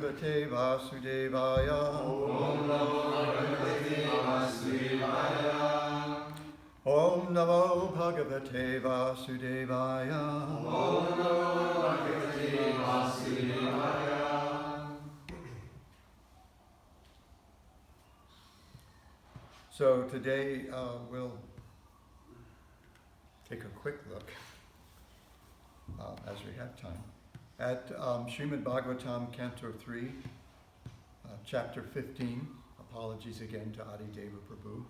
Bhagavate Vasudevaya. Om Namo Bhagavate Vasudevaya. Om Namo Bhagavate Vasudevaya. Om Namo Bhagavate Vasudevaya. So today we'll take a quick look, as we have time, at Srimad Bhagavatam, Canto 3, Chapter 15. Apologies again to Adideva Prabhu.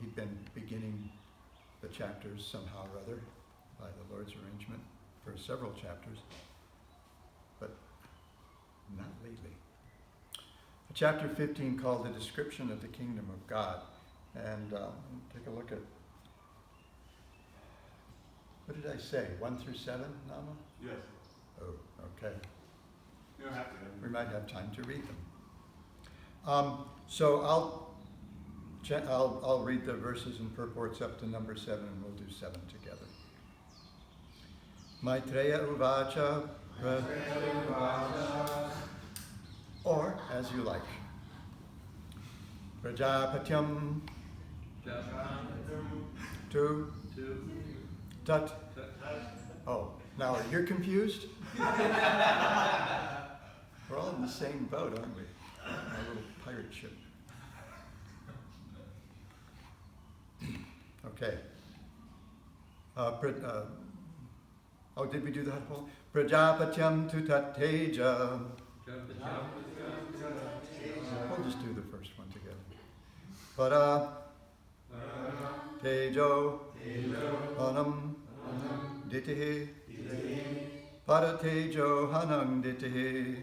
He'd been beginning the chapters somehow or other by the Lord's arrangement for several chapters, but not lately. Chapter 15 called The Description of the Kingdom of God. And take a look at, what did I say, 1 through 7, Nama? Yes. Oh, okay. You don't have to. We might have time to read them. So I'll read the verses and purports up to number 7, and we'll do 7 together. Maitreya Uvacha. Or, as you like. Prajapatyam. Tu. Tat. Oh, now you're confused? We're all in the same boat, aren't we? Our little pirate ship. Okay. Did we do that whole? Prajapatyam tu tatteja. We'll just do the first one together. Para tejo hanam ditihi. Para tejo hanam ditihi.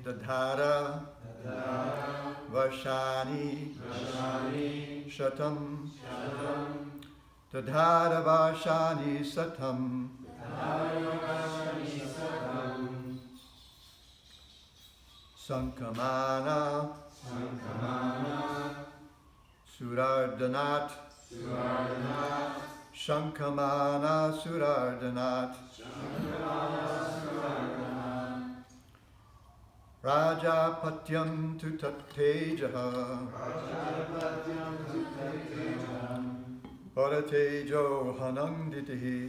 Dadhara vashani shatam. Dadhara vashani satam. Sankamana Surardanat Shankamana Surardanat Rajapatyam tu tattejaha Paratejo hananditihi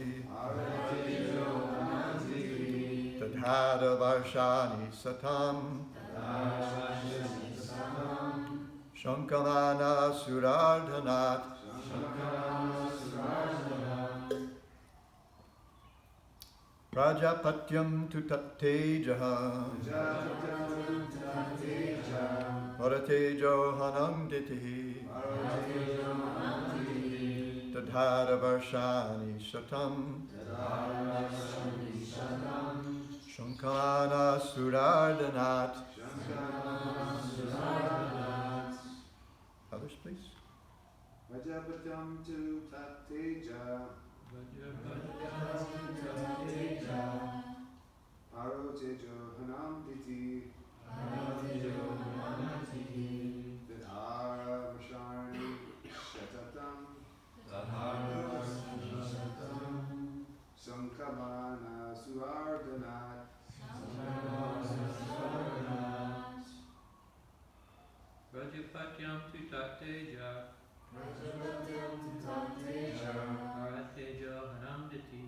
Tadhara varshani satam Shankamana Surardhanat Rajapatyam tu tattejaha Varatejo hananditihi Tadhara varshani satam Shankamana Surardhanat. Others, please. Vajapatyam tu tatteja. Parotejo hanam diti. Vidhara vasharni shatatam. Sankamana suardhanat. Rajapatyam tu tatteja. Paratejo hanamditi.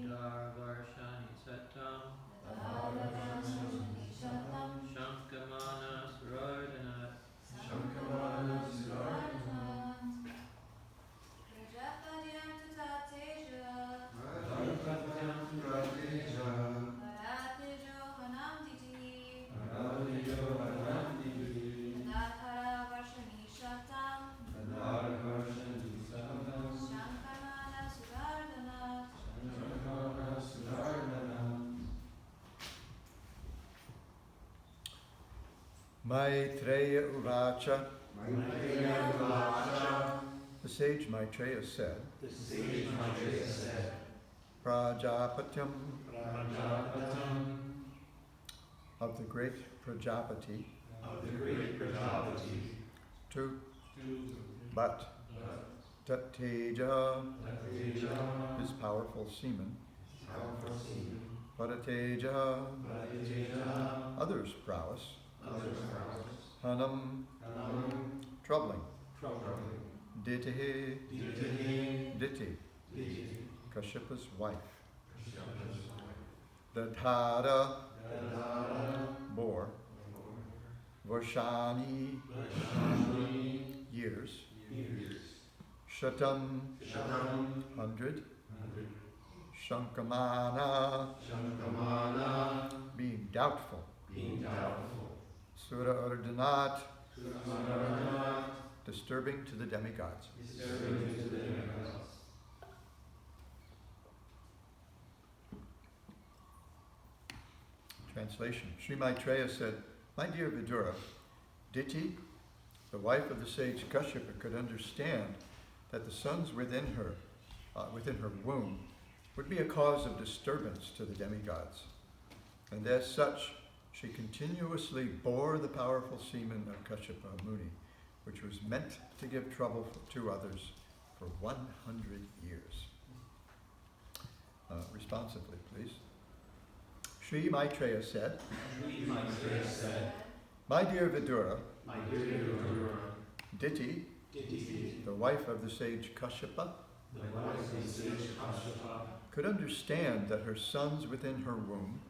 Darvarshani satam. Shankamana surardhanat. Maitreya Uvacha. The sage Maitreya said. Prajapatyam. Of the great Prajapati. But Tatteja, his powerful semen. Parateja, others' prowess. Hanam, troubling. Ditihi, Diti, Kashypa's wife. Dadhara, bore. Varshani, years. Shatam, 100. Shankamana, being doubtful. Sura Ardhanat, disturbing to the demigods. Translation. Sri Maitreya said, "My dear Vidura, Diti, the wife of the sage Kashyapa, could understand that the sons within her womb, would be a cause of disturbance to the demigods. And as such, she continuously bore the powerful semen of Kashyapa Muni, which was meant to give trouble to others for 100 years. Responsively, please. Sri Maitreya said, "My dear Vidura, Diti, the wife of the sage Kashyapa, could understand that her sons within her womb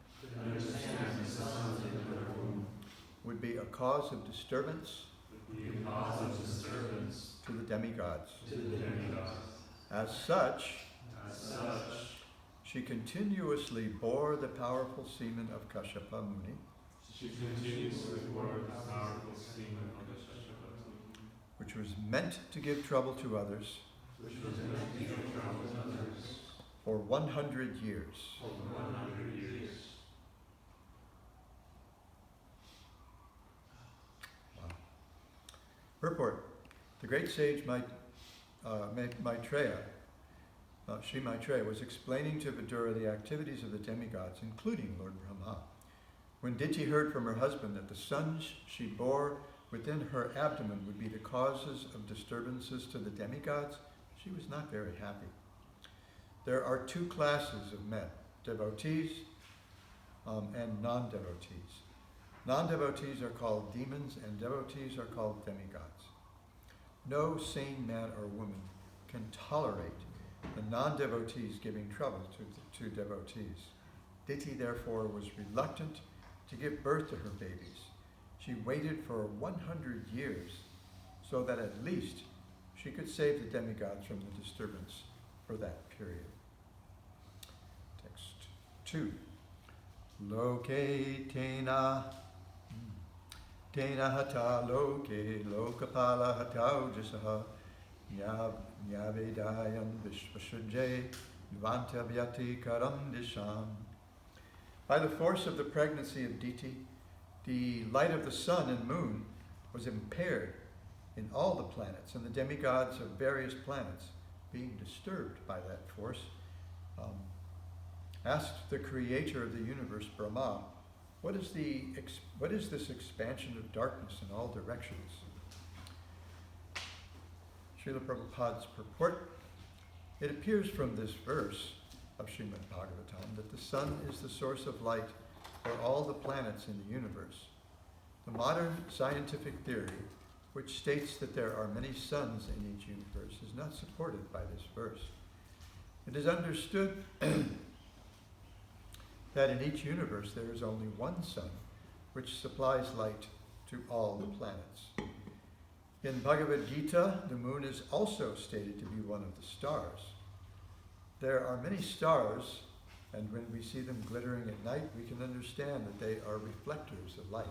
would be a cause of disturbance to the demigods. As such, she continuously bore the powerful semen of Kashyapa Muni, which was meant to give trouble to others for 100 years. Wow. Purport. The great sage Maitreya, Sri Maitreya, was explaining to Vidura the activities of the demigods, including Lord Brahma. When Diti heard from her husband that the sons she bore within her abdomen would be the causes of disturbances to the demigods, she was not very happy. There are two classes of men, devotees and non-devotees. Non-devotees are called demons and devotees are called demigods. No sane man or woman can tolerate the non-devotees giving trouble to devotees. Diti therefore was reluctant to give birth to her babies. She waited for 100 years so that at least she could save the demigods from the disturbance for that period. Text 2. Loke tena hata loke lokapala hataujasaha nyavedayan vishvashujay nvantavyati karam disham. By the force of the pregnancy of Diti, the light of the sun and moon was impaired in all the planets, and the demigods of various planets, being disturbed by that force, asked the creator of the universe, Brahma, what is this expansion of darkness in all directions? Srila Prabhupada's purport. It appears from this verse of Srimad Bhagavatam that the sun is the source of light for all the planets in the universe. The modern scientific theory, which states that there are many suns in each universe, is not supported by this verse. It is understood that in each universe there is only one sun, which supplies light to all the planets. In Bhagavad Gita, the moon is also stated to be one of the stars. There are many stars, and when we see them glittering at night, we can understand that they are reflectors of light.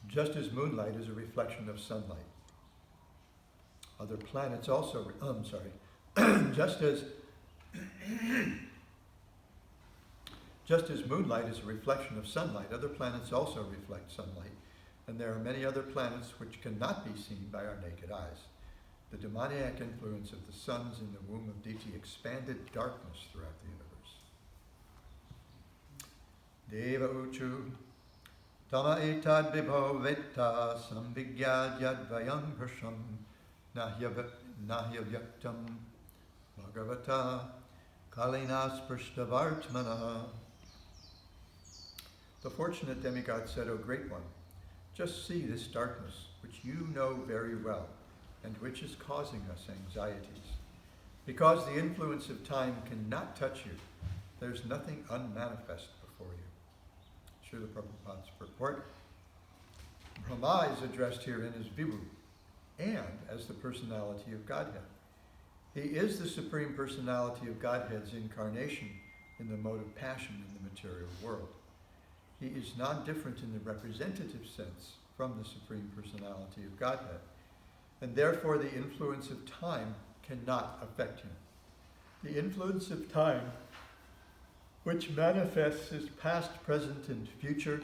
Just as moonlight is a reflection of sunlight, other planets also, just as moonlight is a reflection of sunlight, other planets also reflect sunlight, and there are many other planets which cannot be seen by our naked eyes. The demoniac influence of the suns in the womb of Diti expanded darkness throughout the universe. Deva Uchu Tama etad vibho vetta samvigyadhyadvayam prasham nahyavyaktam Bhagavata kalinas prashtavartmana. The fortunate demigod said, O Great One, just see this darkness, which you know very well, and which is causing us anxieties. Because the influence of time cannot touch you, there's nothing unmanifest before you. Srila Prabhupada's purport. Brahma is addressed herein as Vibhu, and as the personality of Godhead. He is the Supreme Personality of Godhead's incarnation in the mode of passion in the material world. He is non-different in the representative sense from the Supreme Personality of Godhead, and therefore the influence of time cannot affect him. The influence of time, which manifests as past, present, and future,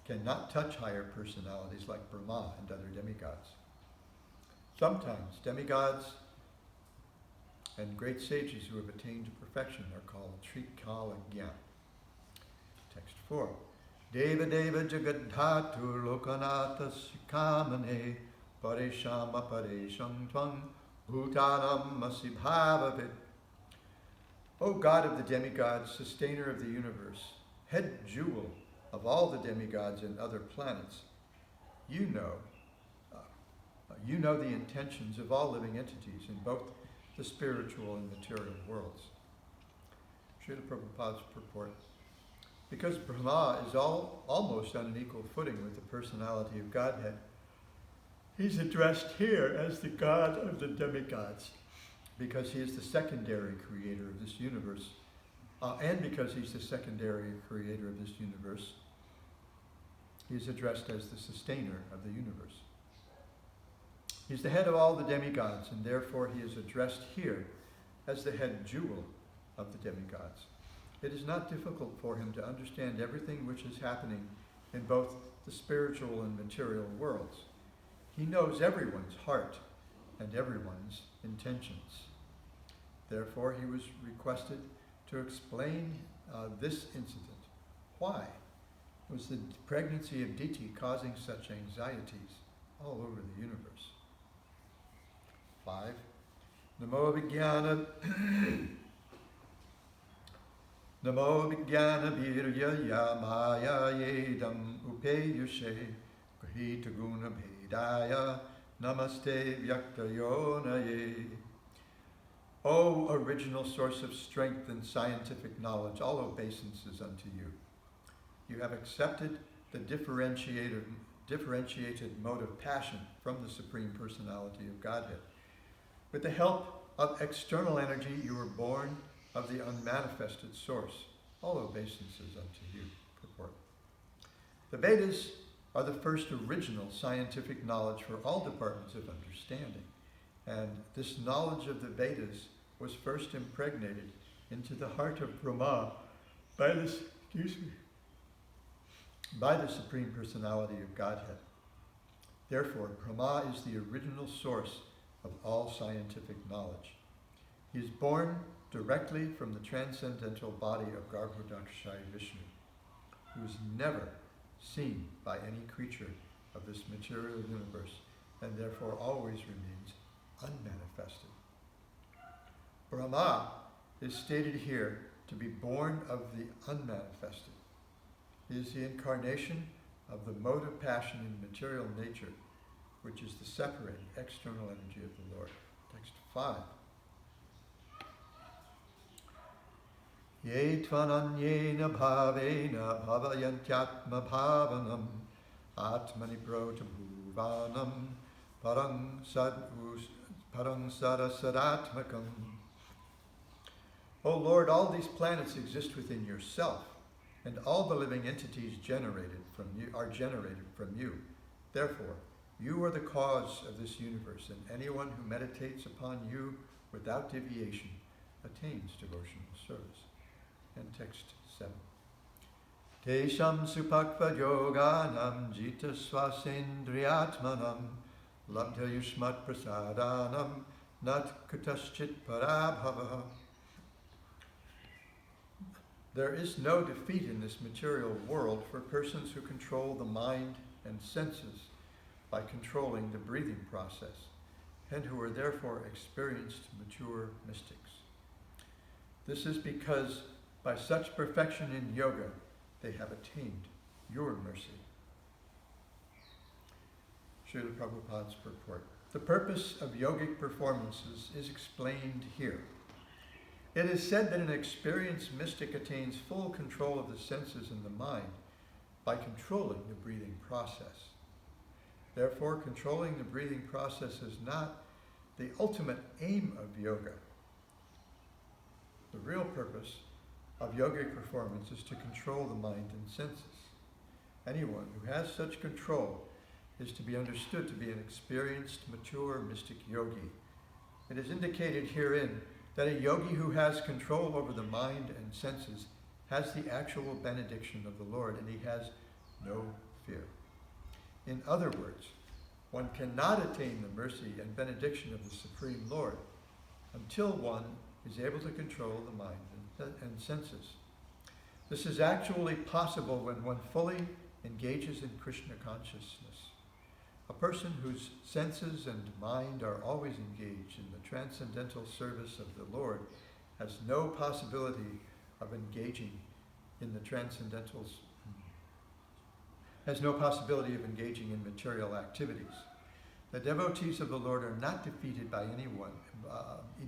cannot touch higher personalities like Brahma and other demigods. Sometimes demigods and great sages who have attained to perfection are called Trikalagya. Text 4. Deva Deva Jagadhatu Lokanata Sikamane Paresham Aparesham Twang Bhutanam Masibhavavit. O God of the demigods, sustainer of the universe, head jewel of all the demigods and other planets, you know the intentions of all living entities in both the spiritual and material worlds. Srila Prabhupada's purport. Because Brahma is almost on an equal footing with the personality of Godhead, he's addressed here as the God of the demigods, because he is the secondary creator of this universe, and because he's the secondary creator of this universe, he is addressed as the sustainer of the universe. He's the head of all the demigods, and therefore he is addressed here as the head jewel of the demigods. It is not difficult for him to understand everything which is happening in both the spiritual and material worlds. He knows everyone's heart and everyone's intentions. Therefore, he was requested to explain this incident. Why was the pregnancy of Diti causing such anxieties all over the universe? 5. Namo Vijnana Namo Vijnana Virya Maya Yedam Upeyushe Grahita Guna Bhedaya Namaste Vyaktayonaye. O original source of strength and scientific knowledge, all obeisances unto you. You have accepted the differentiated mode of passion from the Supreme Personality of Godhead. With the help of external energy, you were born of the unmanifested source. All obeisances unto you. Purport. The Vedas are the first original scientific knowledge for all departments of understanding. And this knowledge of the Vedas was first impregnated into the heart of Brahma by the Supreme Personality of Godhead. Therefore, Brahma is the original source of all scientific knowledge. He is born directly from the transcendental body of Garbhodakshai Vishnu, who is never seen by any creature of this material universe, and therefore always remains unmanifested. Brahma is stated here to be born of the unmanifested. He is the incarnation of the mode of passion in material nature, which is the separating external energy of the Lord. Text 5. Ye tvananyena bhavena bhavayantyatma bhavanam atmani prota bhuvanam parang sadasadatmakam. O Lord, all these planets exist within yourself, and all the living entities are generated from you. Therefore, you are the cause of this universe, and anyone who meditates upon you without deviation attains devotional service. And text 7. Tesham supakva yoganam jita swasendriyatmanam labdha yushmat prasadanam nat kutaschit parabhava. There is no defeat in this material world for persons who control the mind and senses by controlling the breathing process, and who are therefore experienced mature mystics. This is because by such perfection in yoga, they have attained your mercy. Srila Prabhupada's purport. The purpose of yogic performances is explained here. It is said that an experienced mystic attains full control of the senses and the mind by controlling the breathing process. Therefore, controlling the breathing process is not the ultimate aim of yoga. The real purpose of yogic performance is to control the mind and senses. Anyone who has such control is to be understood to be an experienced, mature, mystic yogi. It is indicated herein that a yogi who has control over the mind and senses has the actual benediction of the Lord, and he has no fear. In other words, one cannot attain the mercy and benediction of the Supreme Lord until one is able to control the mind and senses. This is actually possible when one fully engages in Krishna consciousness. A person whose senses and mind are always engaged in the transcendental service of the Lord has no possibility of engaging in the in material activities. The devotees of the Lord are not defeated by anyone,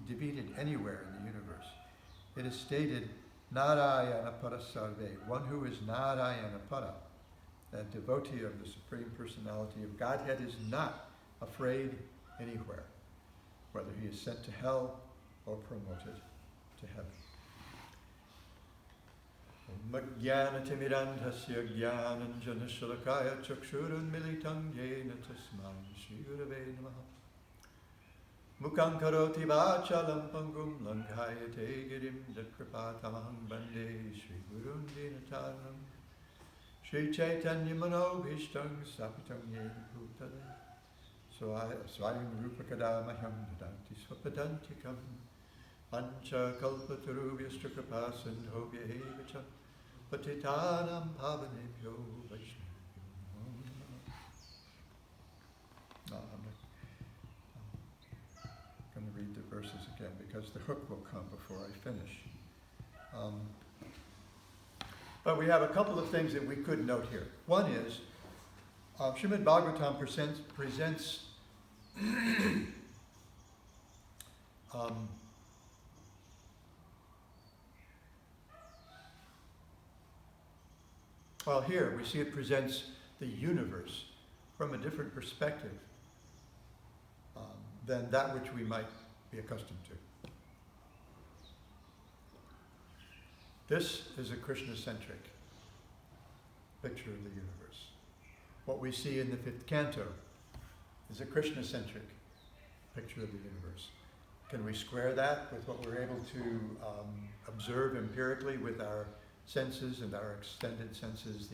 defeated anywhere in the universe. It is stated, Narayana Para Sarve, one who is Narayana Para. That devotee of the Supreme Personality of Godhead is not afraid anywhere, whether he is sent to hell or promoted to heaven. Magyanatimidandhasya jnananjanashalakaya chakshurunmilitam yena tasmai Shri Gurave Namaha. Mukhaṁ karoti vāchalam pangum langhayate girim jatkripatamaham bande Shri Gurun dinataram. Shri Chaitanya Manobhishtam Sapitam Yena Bhutale Swayam Rupakadamaham Dadanti Swapadantikam Pancha Kalpatarubhyastra Kripa Sindho Vyahevacha Patitanam Pavanebhyo Vaishnavyo. I'm going to read the verses again because the hook will come before I finish. But we have a couple of things that we could note here. One is, Srimad Bhagawatam presents well, here we see it presents the universe from a different perspective than that which we might be accustomed to. This is a Krishna-centric picture of the universe. What we see in the 5th canto is a Krishna-centric picture of the universe. Can we square that with what we're able to observe empirically with our senses and our extended senses,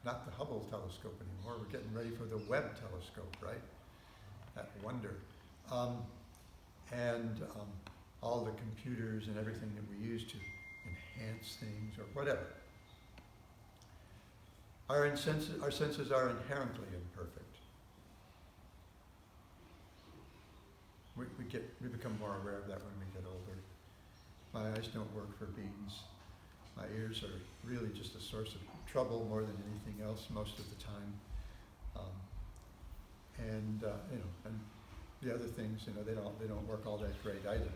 not the Hubble telescope anymore, we're getting ready for the Webb telescope, right? That wonder. All the computers and everything that we use to enhance things or whatever. Our senses are inherently imperfect. We become more aware of that when we get older. My eyes don't work for beans. My ears are really just a source of trouble more than anything else most of the time. And the other things, they don't work all that great either.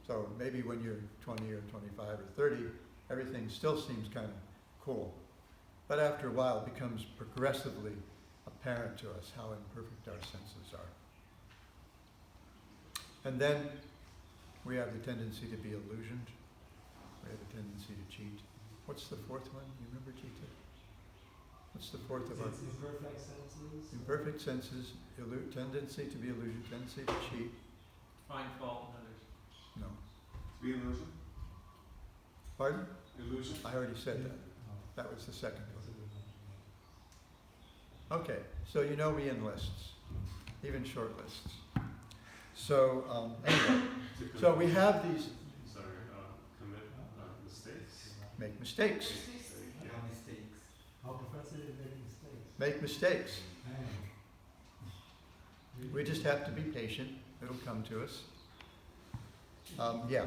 So maybe when you're 20 or 25 or 30, everything still seems kind of cool. But after a while, it becomes progressively apparent to us how imperfect our senses are. And then we have the tendency to be illusioned. We have a tendency to cheat. What's the fourth one? You remember, Gita? What's the fourth of our... Imperfect senses. Imperfect senses, tendency to be illusioned, tendency to cheat. Find fault in others. No. Be illusion? Pardon? Illusion? I already said that. That was the second one. Okay, so you know me in lists, even short lists. So anyway, so we have these. Sorry, commit. make mistakes. No mistakes. Our professor is making mistakes. Make mistakes. Man. We just have to be patient. It'll come to us. Yeah.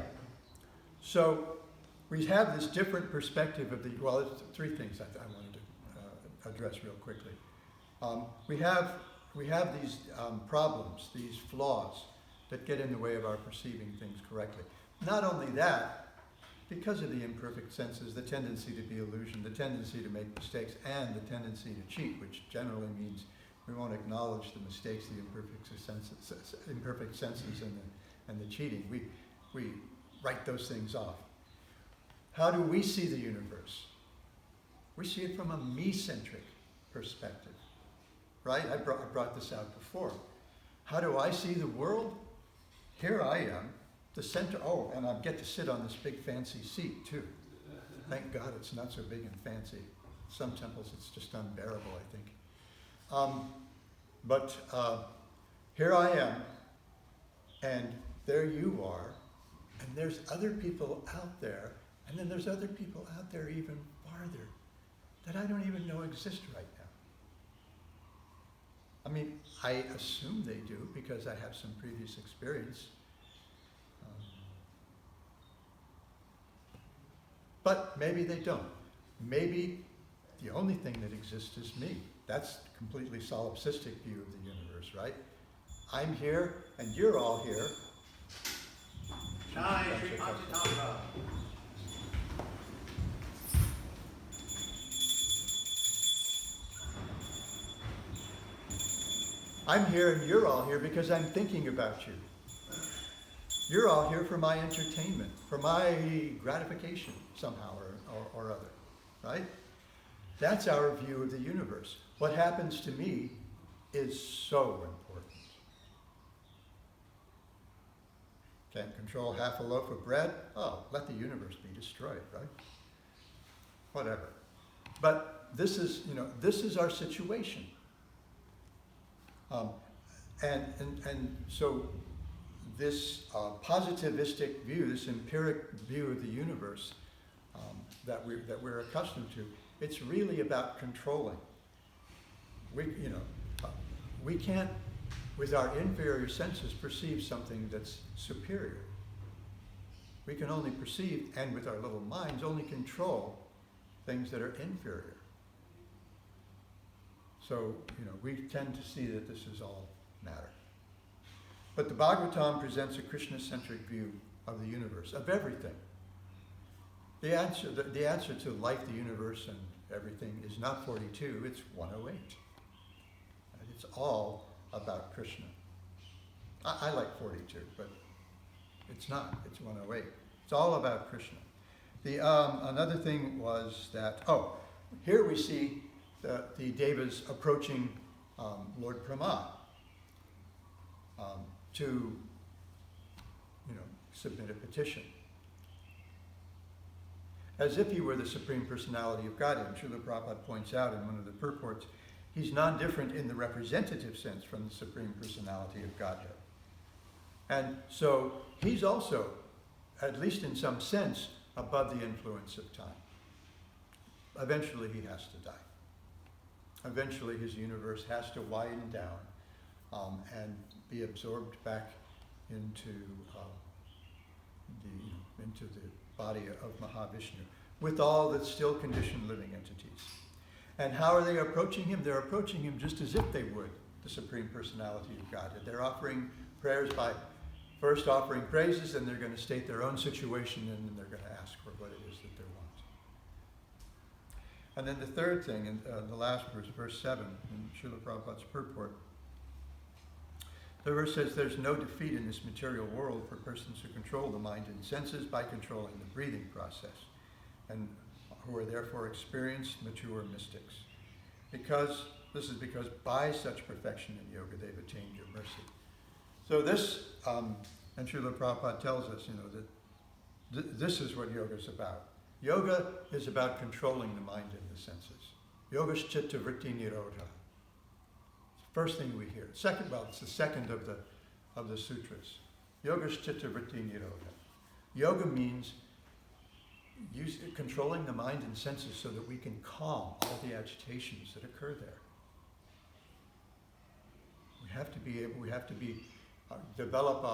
So we have this different perspective of the, well, it's three things I wanted to address real quickly. We have these problems, these flaws that get in the way of our perceiving things correctly. Not only that, because of the imperfect senses, the tendency to be illusioned, the tendency to make mistakes, and the tendency to cheat, which generally means we won't acknowledge the mistakes, the imperfect senses and the cheating. We write those things off. How do we see the universe? We see it from a me-centric perspective, right? I brought this out before. How do I see the world? Here I am, the center. Oh, and I get to sit on this big fancy seat too. Thank God it's not so big and fancy. Some temples it's just unbearable, I think. But here I am, and there you are, and there's other people out there, and then there's other people out there even farther that I don't even know exist right now. I mean, I assume they do because I have some previous experience. But maybe they don't. Maybe the only thing that exists is me. That's a completely solipsistic view of the universe, right? I'm here, and you're all here. Shai Shri Panchatantra. I'm here, and you're all here because I'm thinking about you. You're all here for my entertainment, for my gratification somehow or other, right? That's our view of the universe. What happens to me is so important. Can't control half a loaf of bread? Oh, let the universe be destroyed, right? Whatever. But this is our situation. And so this positivistic view, this empiric view of the universe that we're accustomed to, it's really about controlling. We can't, with our inferior senses, perceive something that's superior. We can only perceive, and with our little minds, only control things that are inferior. So, we tend to see that this is all matter. But the Bhagavatam presents a Krishna-centric view of the universe, of everything. The answer to life, the universe, and everything is not 42, it's 108. And it's all about Krishna. I like 42, but it's not. It's 108. It's all about Krishna. Another thing was that, here we see the Devas approaching Lord Brahma to, submit a petition. As if he were the Supreme Personality of Godhead. Srila Prabhupada points out in one of the purports, he's non-different in the representative sense from the Supreme Personality of Godhead. And so he's also, at least in some sense, above the influence of time. Eventually he has to die. Eventually his universe has to widen down and be absorbed back into the body of Mahavishnu, with all the still conditioned living entities. And how are they approaching him? They're approaching him just as if they would the Supreme Personality of Godhead. They're offering prayers by first offering praises, and they're going to state their own situation, and then they're going to ask for what it is that they want. And then the third thing, in the last verse, verse 7, in Srila Prabhupada's purport, the verse says, there's no defeat in this material world for persons who control the mind and senses by controlling the breathing process, and who are therefore experienced, mature mystics. Because by such perfection in yoga, they've attained your mercy. So this, and Srila Prabhupada tells us, that this is what yoga is about. Yoga is about controlling the mind and the senses. Yoga's chitta vritti nirodha. First thing we hear. Second, it's the second of the sutras. Yoga's chitta vritti nirodha. Yoga means controlling the mind and senses so that we can calm all the agitations that occur there. We have to be able, develop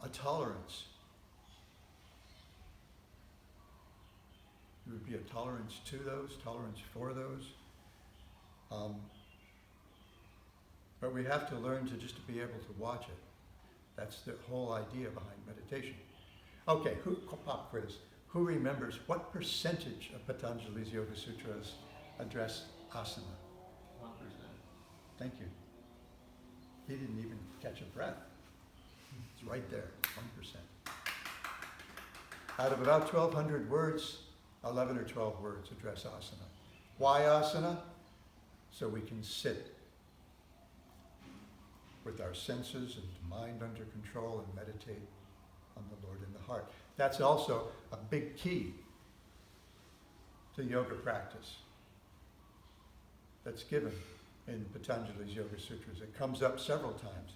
a tolerance. There would be a tolerance to those, tolerance for those. But we have to learn to just be able to watch it. That's the whole idea behind meditation. Okay, pop quiz. Who remembers what percentage of Patanjali's Yoga Sutras address asana? 1%. Thank you. He didn't even catch a breath. It's right there, 1%. Out of about 1,200 words, 11 or 12 words address asana. Why asana? So we can sit with our senses and mind under control and meditate on the Lord in the heart. That's also a big key to yoga practice that's given in Patanjali's Yoga Sutras. It comes up several times.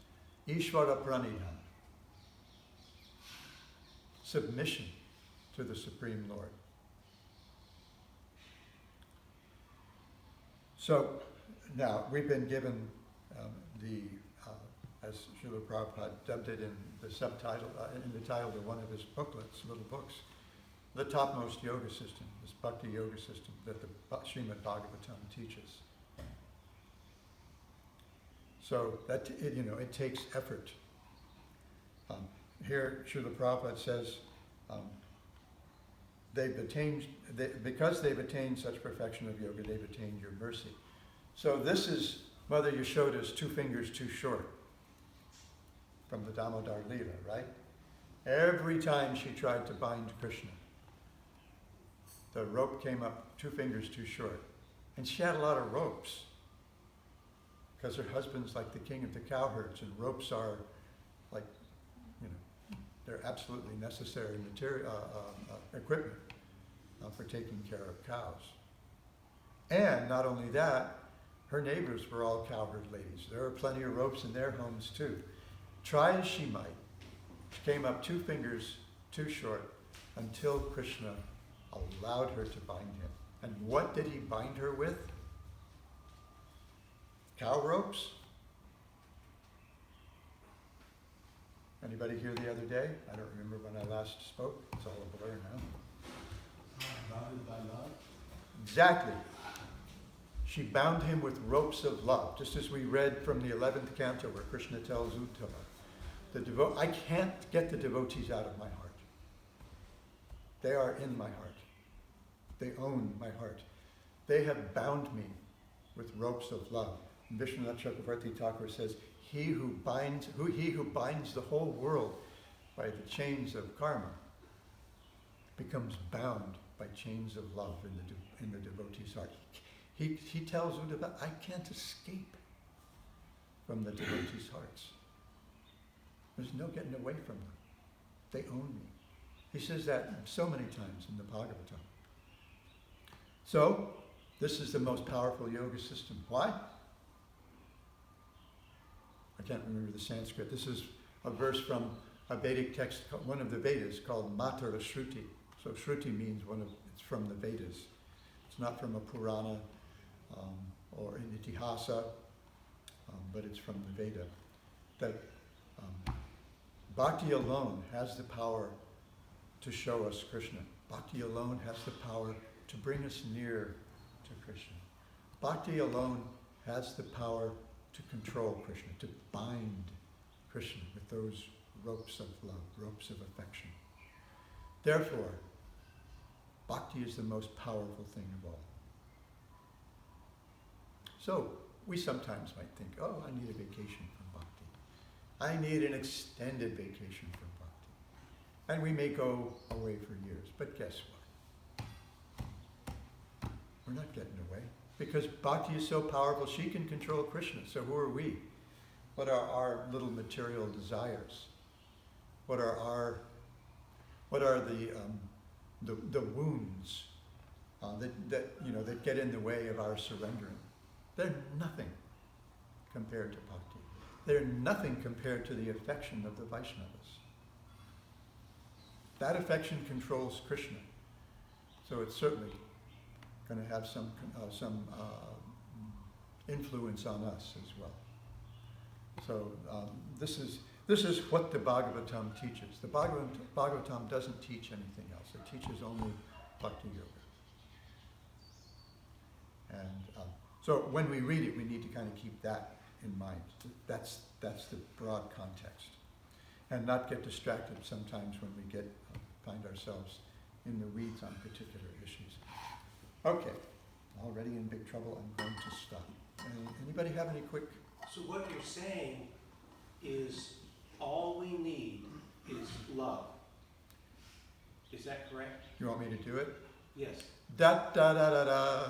Ishvara Pranidhana. Submission to the Supreme Lord. So now we've been given as Srila Prabhupada dubbed it in the subtitle, in the title of one of his booklets, little books, the topmost yoga system, this bhakti yoga system that the Srimad Bhagavatam teaches. So that it takes effort. Here, Srila Prabhupada says, because they've attained such perfection of yoga, they've attained your mercy. So this is Mother Yashoda's 2 fingers too short from the Damodar Leela, right? Every time she tried to bind Krishna, the rope came up 2 fingers too short. And she had a lot of ropes because her husband's like the king of the cowherds, and ropes are like, they're absolutely necessary material, equipment for taking care of cows. And not only that, her neighbors were all cowherd ladies. There are plenty of ropes in their homes too. Try as she might, she came up 2 fingers too short until Krishna allowed her to bind him. And what did he bind her with? Cow ropes? Anybody here the other day? I don't remember when I last spoke. It's all a blur now. Bounded by love. Exactly. She bound him with ropes of love, just as we read from the 11th canto where Krishna tells Uddhava, I can't get the devotees out of my heart. They are in my heart. They own my heart. They have bound me with ropes of love. And Vishwanath Chakravarti Thakur says, he who binds the whole world by the chains of karma becomes bound by chains of love in the devotee's heart. He tells Uddhava, I can't escape from the devotees' hearts. There's no getting away from them. They own me. He says that so many times in the Bhagavatam. So, this is the most powerful yoga system. Why? I can't remember the Sanskrit. This is a verse from a Vedic text, one of the Vedas, called Matara Shruti. So Shruti means it's from the Vedas. It's not from a Purana or an Itihasa, but it's from the Veda. That Bhakti alone has the power to show us Krishna. Bhakti alone has the power to bring us near to Krishna. Bhakti alone has the power to control Krishna, to bind Krishna with those ropes of love, ropes of affection. Therefore, Bhakti is the most powerful thing of all. So, we sometimes might think, oh, I need a vacation from Bhakti. I need an extended vacation from Bhakti. And we may go away for years, but guess what? We're not getting away. Because Bhakti is so powerful, she can control Krishna. So who are we? What are our little material desires? What are the wounds that get in the way of our surrendering? They're nothing compared to Bhakti. They're nothing compared to the affection of the Vaishnavas. That affection controls Krishna. So it's certainly going to have some influence on us as well. So this is what the Bhagavatam teaches. The Bhagavatam doesn't teach anything else. It teaches only Bhakti Yoga. And so when we read it, we need to kind of keep that in mind. That's the broad context. And not get distracted sometimes when we find ourselves in the weeds on particular issues. Okay, already in big trouble, I'm going to stop. Anybody have any quick? So what you're saying is all we need is love. Is that correct? You want me to do it? Yes. Da da da da da.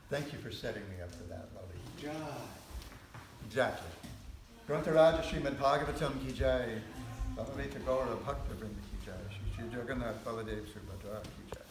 Thank you for setting me up for that, Lovey. God. Exactly. Grantaraja Srimad Bhagavatam ki jai. Bhagavata Gaura Bhakta Vrinda ki jai. Shri Jagannath Baladev Subhadra ki jai.